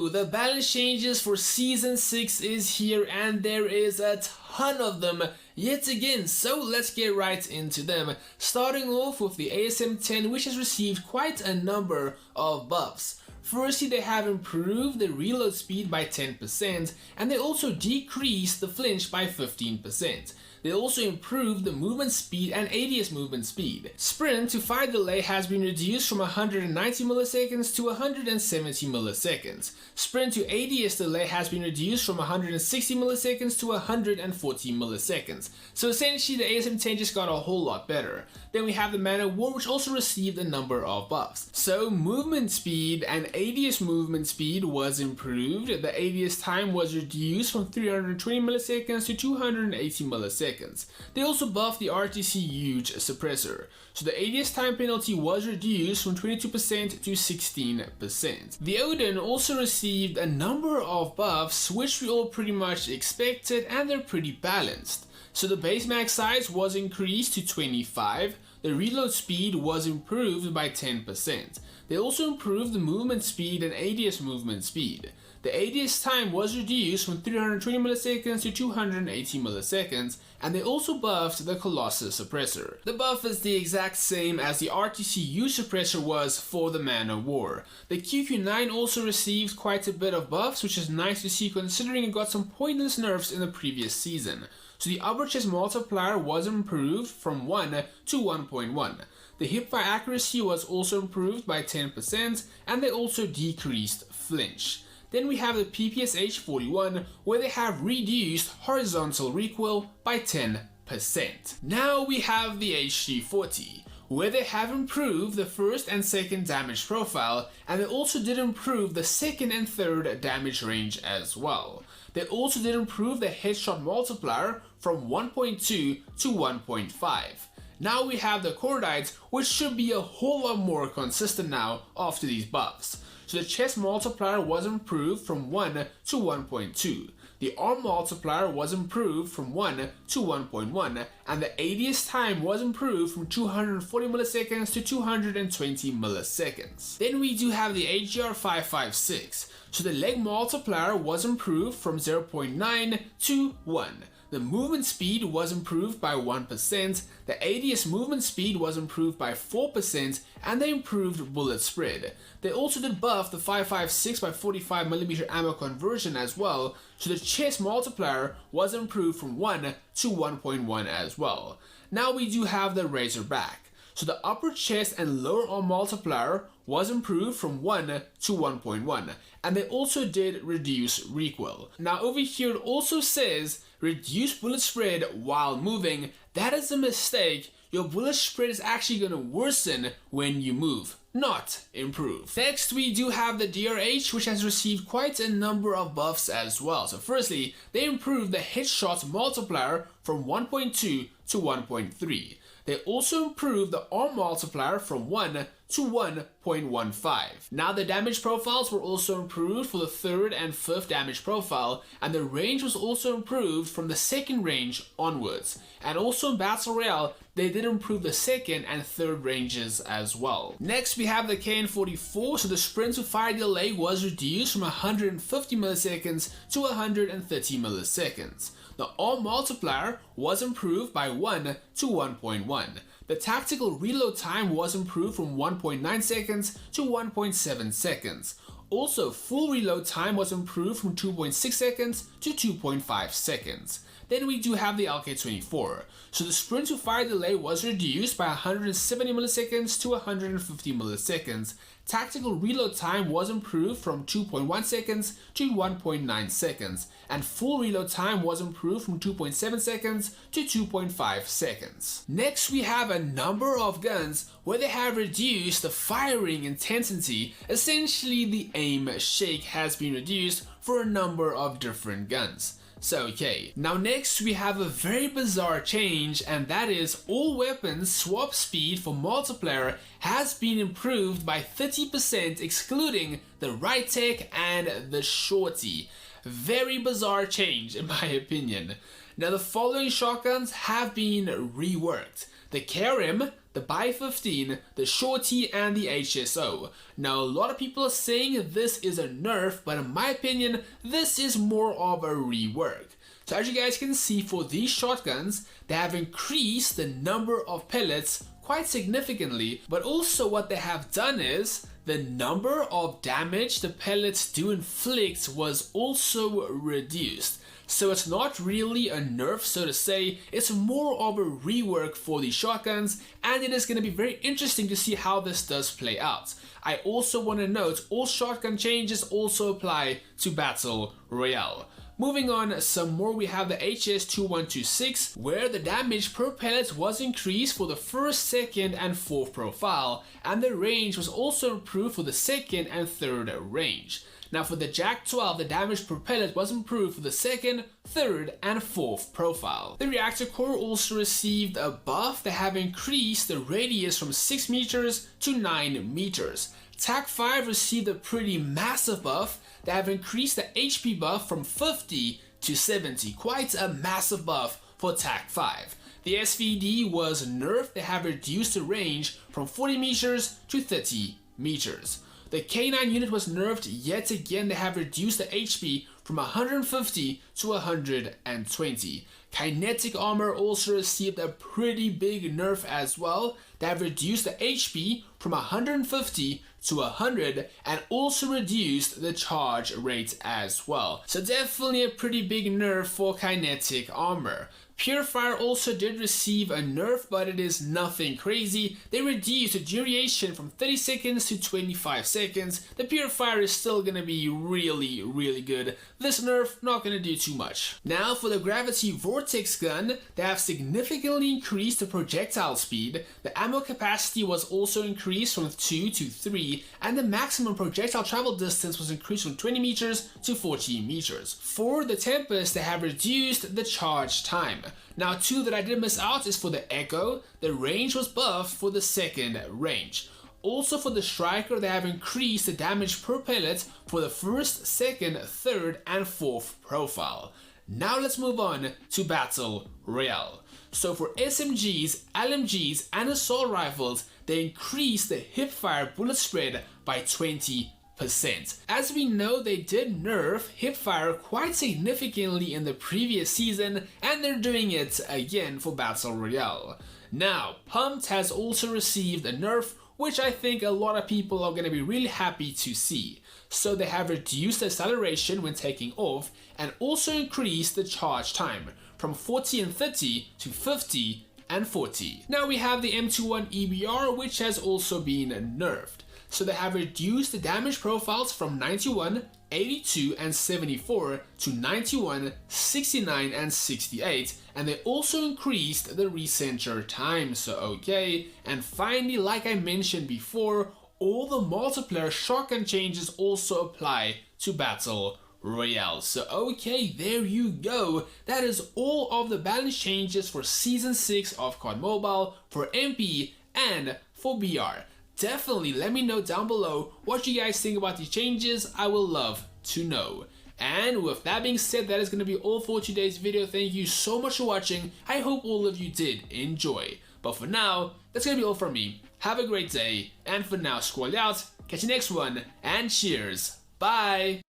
So the balance changes for Season 6 is here, and there is a ton of them yet again, so let's get right into them. Starting off with the ASM-10, which has received quite a number of buffs. Firstly, they have improved the reload speed by 10%, and they also decreased the flinch by 15%. They also improved the movement speed and ADS movement speed. Sprint to fire delay has been reduced from 190 milliseconds to 170 milliseconds. Sprint to ADS delay has been reduced from 160 milliseconds to 140 milliseconds. So essentially the ASM-10 just got a whole lot better. Then we have the Man of War, which also received a number of buffs. So movement speed and ADS movement speed was improved. The ADS time was reduced from 320 milliseconds to 280 milliseconds. They also buffed the RTC huge suppressor. So the ADS time penalty was reduced from 22% to 16%. The Odin also received a number of buffs, which we all pretty much expected, and they're pretty balanced. So the base max size was increased to 25. The reload speed was improved by 10%. They also improved the movement speed and ADS movement speed. The ADS time was reduced from 320 milliseconds to 280 milliseconds, and they also buffed the Colossus suppressor. The buff is the exact same as the RTC huge suppressor was for the Man of War. The QQ9 also received quite a bit of buffs, which is nice to see considering it got some pointless nerfs in the previous season. So the upper chest multiplier was improved from 1 to 1.1. The hipfire accuracy was also improved by 10%, and they also decreased flinch. Then we have the PPSH-41, where they have reduced horizontal recoil by 10%. Now we have the HG-40, where they have improved the first and second damage profile, and they also did improve the second and third damage range as well. They also did improve the headshot multiplier from 1.2 to 1.5. Now we have the Cordites, which should be a whole lot more consistent now after these buffs. So the chest multiplier was improved from 1 to 1.2. The arm multiplier was improved from 1 to 1.1, and the ADS time was improved from 240 milliseconds to 220 milliseconds. Then we do have the AGR556. So the leg multiplier was improved from 0.9 to 1. The movement speed was improved by 1%, the ADS movement speed was improved by 4%, and they improved bullet spread. They also did buff the 5.56 by 45mm ammo conversion as well, so the chest multiplier was improved from 1 to 1.1 as well. Now we do have the Razorback. So the upper chest and lower arm multiplier was improved from 1 to 1.1, and they also did reduce recoil. Now over here it also says reduce bullet spread while moving. That is a mistake. Your bullet spread is actually going to worsen when you move, not improve. Next we do have the DRH, which has received quite a number of buffs as well. So firstly, they improved the headshot multiplier from 1.2 to 1.3. They also improved the arm multiplier from 1 to 1.15. Now the damage profiles were also improved for the third and fifth damage profile, and the range was also improved from the second range onwards. And also in Battle Royale, they did improve the second and third ranges as well. Next we have the KN-44, so the sprint to fire delay was reduced from 150 milliseconds to 130 milliseconds. The arm multiplier was improved by 1 to 1.1. The tactical reload time was improved from 1.9 seconds to 1.7 seconds. Also, full reload time was improved from 2.6 seconds to 2.5 seconds. Then we do have the LK-24. So the sprint to fire delay was reduced by 170 milliseconds to 150 milliseconds. Tactical reload time was improved from 2.1 seconds to 1.9 seconds, and full reload time was improved from 2.7 seconds to 2.5 seconds. Next we have a number of guns where they have reduced the firing intensity. Essentially the aim shake has been reduced for a number of different guns. So okay, now next we have a very bizarre change, and that is all weapons swap speed for multiplayer has been improved by 30%, excluding the rytec and the shorty. Very bizarre change in my opinion. Now the following shotguns have been reworked: the codm, the Buy 15, the Shorty, and the HSO. Now, a lot of people are saying this is a nerf, but in my opinion, this is more of a rework. So as you guys can see, for these shotguns, they have increased the number of pellets quite significantly, but also what they have done is the number of damage the pellets do inflict was also reduced. So it's not really a nerf, so to say, it's more of a rework for these shotguns, and it is going to be very interesting to see how this does play out. I also want to note, all shotgun changes also apply to Battle Royale. Moving on, some more, we have the HS2126, where the damage per pellet was increased for the first, second, and fourth profile, and the range was also improved for the second and third range. Now for the Jack 12, the damage per pellet was improved for the second, third, and fourth profile. The reactor core also received a buff that have increased the radius from 6 meters to 9 meters. TAC 5 received a pretty massive buff that have increased the HP buff from 50 to 70, quite a massive buff for TAC 5. The SVD was nerfed, they have reduced the range from 40 meters to 30 meters. The K9 unit was nerfed yet again, they have reduced the HP from 150 to 120. Kinetic armor also received a pretty big nerf as well. They have reduced the HP from 150 to 100 and also reduced the charge rate as well. So definitely a pretty big nerf for kinetic armor. Purifier also did receive a nerf, but it is nothing crazy. They reduced the duration from 30 seconds to 25 seconds. The Purifier is still gonna be really good. This nerf not gonna do too much. Now for the Gravity Vortex Gun, they have significantly increased the projectile speed. The ammo capacity was also increased from 2 to 3, and the maximum projectile travel distance was increased from 20 meters to 40 meters. For the Tempest, they have reduced the charge time. Now, 2 that I did miss out is for the Echo. The range was buffed for the second range. Also for the Striker, they have increased the damage per pellet for the first, second, third, and fourth profile. Now let's move on to Battle Royale. So for SMGs, LMGs, and assault rifles, they increased the hipfire bullet spread by 20%. As we know, they did nerf hipfire quite significantly in the previous season, and they're doing it again for Battle Royale. Now, Pumped has also received a nerf, which I think a lot of people are going to be really happy to see. So they have reduced the acceleration when taking off, and also increased the charge time from 40 and 30 to 50 and 40. Now we have the M21 Ebr, which has also been nerfed. So they have reduced the damage profiles from 91, 82, and 74 to 91, 69, and 68, and they also increased the recenter time, so okay. And finally, like I mentioned before, all the multiplayer shotgun changes also apply to Battle Royale. So okay, there you go. That is all of the balance changes for Season 6 of COD Mobile, for MP, and for BR. Definitely let me know down below what you guys think about these changes. I will love to know. And with that being said, that is going to be all for today's video. Thank you so much for watching. I hope all of you did enjoy. But for now, that's going to be all from me. Have a great day. And for now, Squally out. Catch you next one. And cheers. Bye.